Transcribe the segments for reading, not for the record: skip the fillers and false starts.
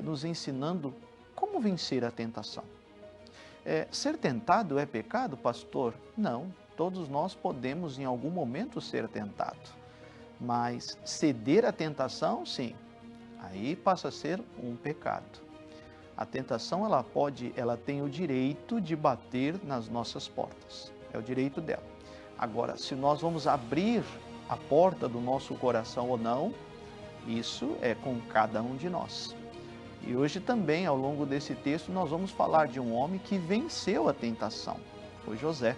nos ensinando como vencer a tentação. Ser tentado é pecado, pastor? Não, todos nós podemos em algum momento ser tentados. Mas ceder à tentação, sim, aí passa a ser um pecado. A tentação, ela tem o direito de bater nas nossas portas. É o direito dela. Agora, se nós vamos abrir a porta do nosso coração ou não, isso é com cada um de nós. E hoje também, ao longo desse texto, nós vamos falar de um homem que venceu a tentação. Foi José.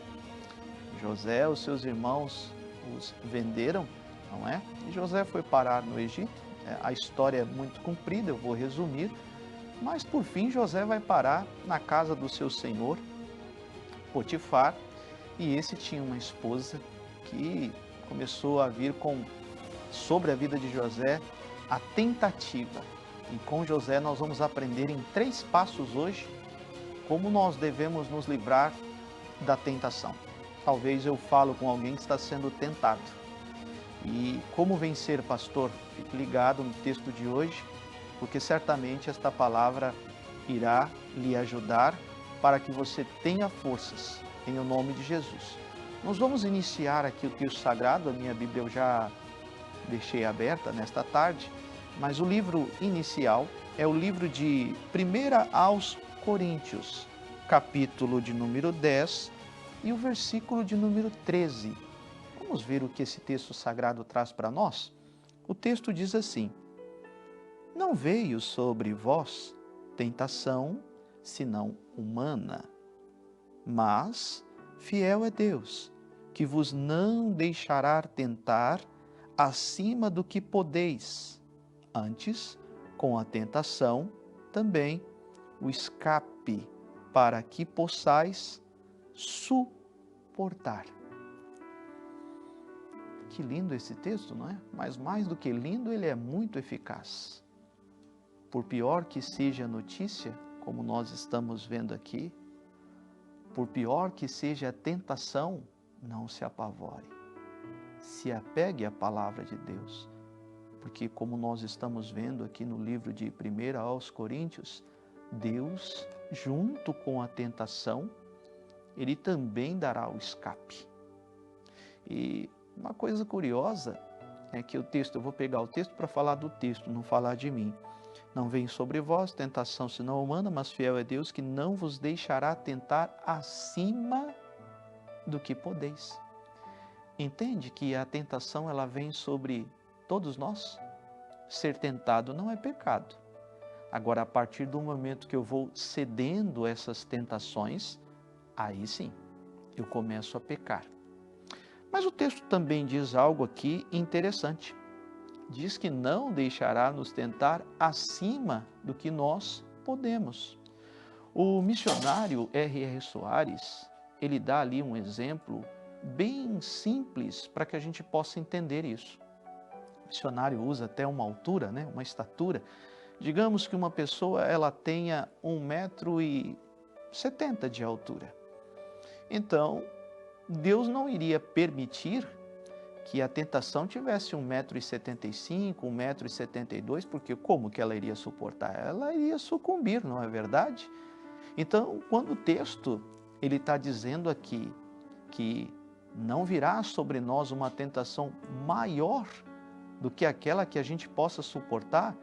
José, os seus irmãos os venderam, não é? E José foi parar no Egito. A história é muito comprida, eu vou resumir. Mas por fim, José vai parar na casa do seu senhor, Potifar. E esse tinha uma esposa que começou a vir sobre a vida de José a tentativa. E com José nós vamos aprender em 3 passos hoje como nós devemos nos livrar da tentação. Talvez eu falo com alguém que está sendo tentado. E como vencer, pastor? Fique ligado no texto de hoje, porque certamente esta palavra irá lhe ajudar para que você tenha forças, em o nome de Jesus. Nós vamos iniciar aqui o texto sagrado, a minha Bíblia eu já deixei aberta nesta tarde, mas o livro inicial é o livro de 1 aos Coríntios, capítulo de número 10 e o versículo de número 13. Vamos ver o que esse texto sagrado traz para nós? O texto diz assim: não veio sobre vós tentação, senão humana, mas fiel é Deus, que vos não deixará tentar acima do que podeis. Antes, com a tentação, também o escape, para que possais suportar. Que lindo esse texto, não é? Mas mais do que lindo, ele é muito eficaz. Por pior que seja a notícia, como nós estamos vendo aqui, por pior que seja a tentação, não se apavore. Se apegue à palavra de Deus. Porque como nós estamos vendo aqui no livro de 1 aos Coríntios, Deus, junto com a tentação, Ele também dará o escape. E uma coisa curiosa é que o texto, eu vou pegar o texto para falar do texto, não falar de mim. Não vem sobre vós tentação senão humana, mas fiel é Deus que não vos deixará tentar acima do que podeis. Entende que a tentação ela vem sobre todos nós? Ser tentado não é pecado. Agora, a partir do momento que eu vou cedendo essas tentações, aí sim, eu começo a pecar. Mas o texto também diz algo aqui interessante. Diz que não deixará nos tentar acima do que nós podemos. O missionário R.R. Soares, ele dá ali um exemplo bem simples para que a gente possa entender isso. O missionário usa até uma altura, uma estatura. Digamos que uma pessoa ela tenha 1,70 m de altura. Então, Deus não iria permitir que a tentação tivesse 1,75 m, 1,72 m, porque como que ela iria suportar? Ela iria sucumbir, não é verdade? Então, quando o texto ele está dizendo aqui que não virá sobre nós uma tentação maior do que aquela que a gente possa suportar,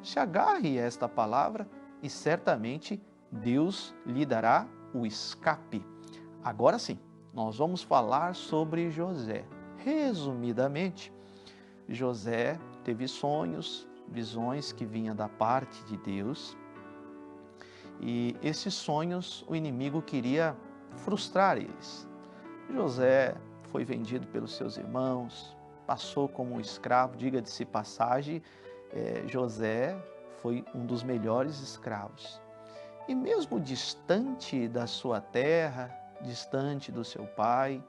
se agarre a esta palavra e certamente Deus lhe dará o escape. Agora sim, nós vamos falar sobre José. Resumidamente, José teve sonhos, visões que vinham da parte de Deus, e esses sonhos o inimigo queria frustrar eles. José foi vendido pelos seus irmãos, passou como um escravo, diga-se passagem, José foi um dos melhores escravos. E mesmo distante da sua terra, distante do seu pai,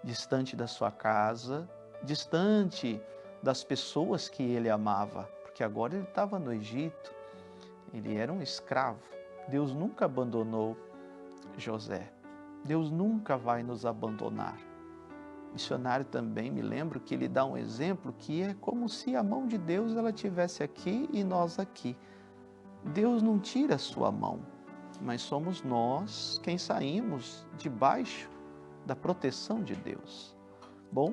distante da sua casa, distante das pessoas que ele amava, porque agora ele estava no Egito, ele era um escravo. Deus nunca abandonou José. Deus nunca vai nos abandonar. O missionário também me lembro que ele dá um exemplo que é como se a mão de Deus ela estivesse aqui e nós aqui. Deus não tira a sua mão, mas somos nós quem saímos debaixo da proteção de Deus. Bom,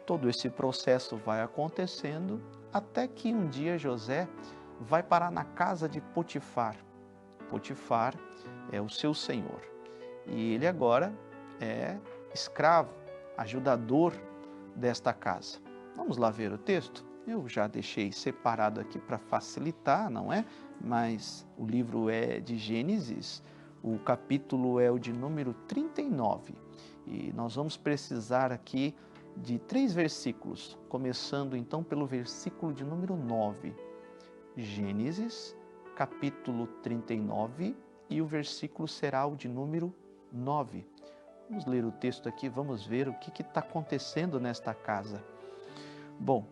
todo esse processo vai acontecendo até que um dia José vai parar na casa de Potifar. Potifar é o seu senhor e ele agora é escravo, ajudador desta casa. Vamos lá ver o texto? Eu já deixei separado aqui para facilitar, não é? Mas o livro é de Gênesis, o capítulo é o de número 39 e nós vamos precisar aqui de 3 versículos, começando então pelo versículo de número 9. Gênesis, capítulo 39 e o versículo será o de número 9. Vamos ler o texto aqui, vamos ver o que está acontecendo nesta casa. Bom,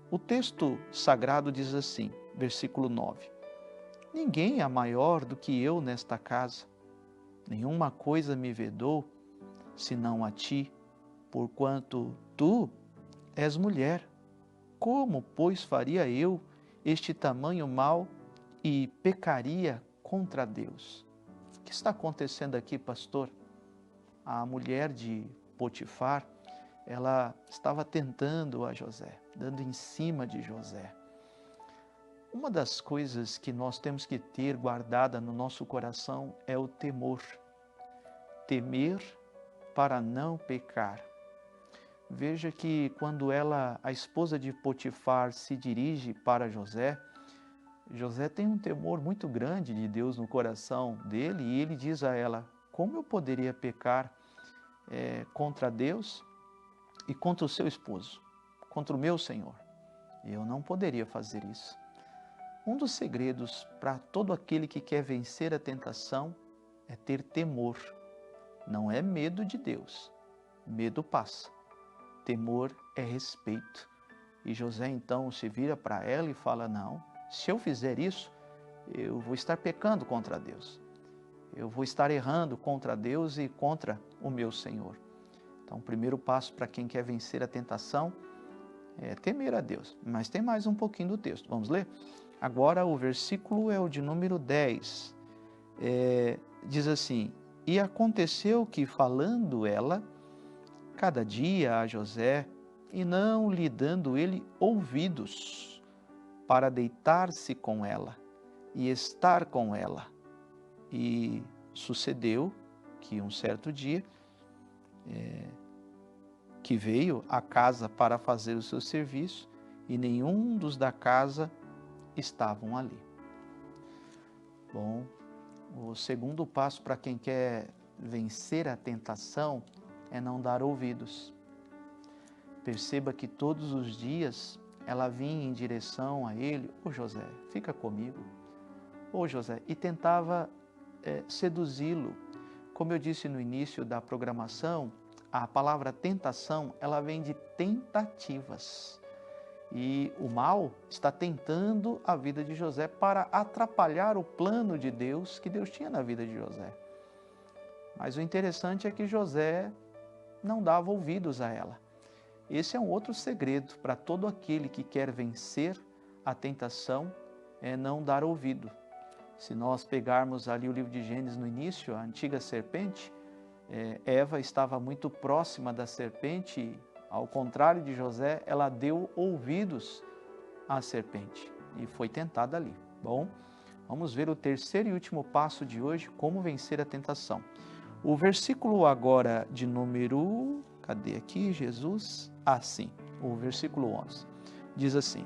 o texto sagrado diz assim, versículo 9. Ninguém é maior do que eu nesta casa. Nenhuma coisa me vedou, senão a ti, porquanto tu és mulher. Como, pois, faria eu este tamanho mal e pecaria contra Deus? O que está acontecendo aqui, pastor? A mulher de Potifar, ela estava tentando a José, dando em cima de José. Uma das coisas que nós temos que ter guardada no nosso coração é o temor. Temer para não pecar. Veja que quando a esposa de Potifar, se dirige para José, José tem um temor muito grande de Deus no coração dele e ele diz a ela, como eu poderia pecar contra Deus e contra o seu esposo, contra o meu Senhor? Eu não poderia fazer isso. Um dos segredos para todo aquele que quer vencer a tentação é ter temor. Não é medo de Deus. Medo passa. Temor é respeito. E José então se vira para ela e fala, não, se eu fizer isso, eu vou estar pecando contra Deus. Eu vou estar errando contra Deus e contra o meu Senhor. Então, o primeiro passo para quem quer vencer a tentação é temer a Deus. Mas tem mais um pouquinho do texto. Vamos ler? Agora o versículo é o de número 10. Diz assim, e aconteceu que falando ela, cada dia a José, e não lhe dando ele ouvidos, para deitar-se com ela e estar com ela. E sucedeu que um certo dia, que veio à casa para fazer o seu serviço, e nenhum dos da casa estavam ali. Bom, o segundo passo para quem quer vencer a tentação é não dar ouvidos. Perceba que todos os dias ela vinha em direção a ele, ô José, fica comigo, ô José, e tentava seduzi-lo. Como eu disse no início da programação, a palavra tentação, ela vem de tentativas. E o mal está tentando a vida de José para atrapalhar o plano de Deus que Deus tinha na vida de José. Mas o interessante é que José não dava ouvidos a ela. Esse é um outro segredo para todo aquele que quer vencer a tentação, é não dar ouvido. Se nós pegarmos ali o livro de Gênesis no início, a antiga serpente, Eva estava muito próxima da serpente, ao contrário de José, ela deu ouvidos à serpente e foi tentada ali. Bom, vamos ver o terceiro e último passo de hoje, como vencer a tentação. O versículo agora de número, cadê aqui, Jesus? Sim, o versículo 11, diz assim,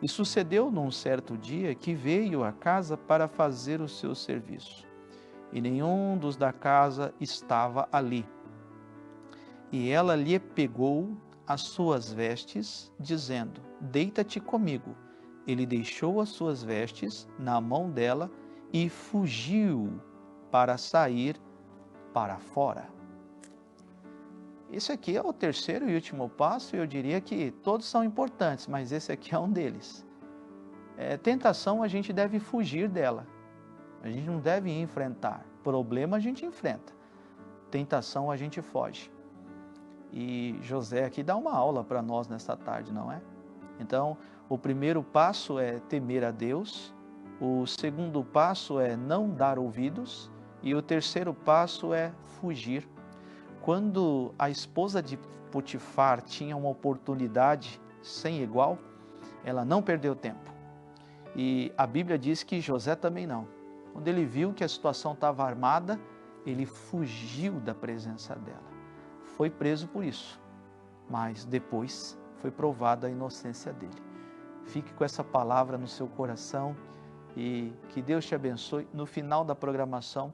e sucedeu num certo dia que veio à casa para fazer o seu serviço, e nenhum dos da casa estava ali. E ela lhe pegou as suas vestes, dizendo, deita-te comigo. Ele deixou as suas vestes na mão dela e fugiu para sair para fora. Esse aqui é o terceiro e último passo, e eu diria que todos são importantes, mas esse aqui é um deles. Tentação a gente deve fugir dela, a gente não deve enfrentar. Problema a gente enfrenta, tentação a gente foge. E José aqui dá uma aula para nós nesta tarde, não é? Então, O primeiro passo é temer a Deus, o segundo passo é não dar ouvidos e o terceiro passo é fugir. Quando a esposa de Potifar tinha uma oportunidade sem igual, ela não perdeu tempo. E a Bíblia diz que José também não. Quando ele viu que a situação estava armada, ele fugiu da presença dela. Foi preso por isso, mas depois foi provada a inocência dele. Fique com essa palavra no seu coração e que Deus te abençoe. No final da programação,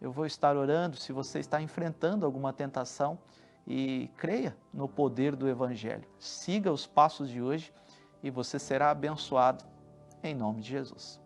eu vou estar orando se você está enfrentando alguma tentação e creia no poder do Evangelho. Siga os passos de hoje e você será abençoado em nome de Jesus.